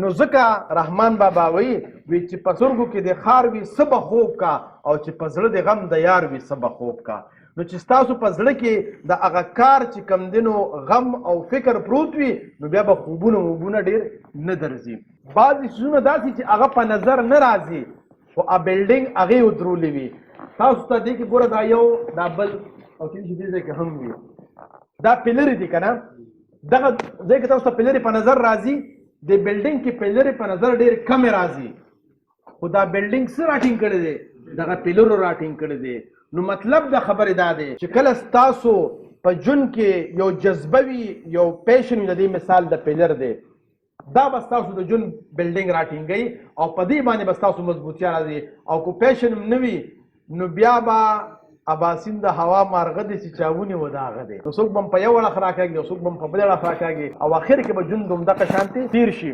نو ځکه رحمان بابا وی چې په سترګو کې د خار وي څه به خوب کا او چې په زړه د غم د یار وي څه به خوب کا. نو چې ستاسو په زړه کې د هغه کار چې کم دینو غم او فکر پروت وي نو بیا به خوبونه ډېر نه درځي. بعضې څیزونه داسې چې هغه په نظر نه راځي خو بلډینګ هغې ودرولې وي. تاسو ته دې کې ګوره دا یو دا بل او چې دې ځای کې هم وي دا پلرې دي که نه. دغه ځای کې تاسو ته پلرې په نظر راځي د بلډینګ کې پلرې په نظر ډېر کمې راځي خو دا بلډینګ څه راټینګ کړی دی دغه پلرو راټینګ کړی دی. نو مطلب د خبرې دا دی چې کله ستاسو په ژوند کې یو جذبه وي یو پیشن وي د دې مثال د پلر دی دا به ستاسو د ژوند بلډینګ راټینګوي او په دې باندې به ستاسو مضبوطیا راځي. او که پیشن هم نه وي نو بیا به اباسین د هوا مارغه دي چې چاونې و د هغه دی. نو څوک به په یو اړخ راکاږي او څوک به په بل اړخ راکاږي او اخر کې به ژوند همدغه شانتې تېر شي.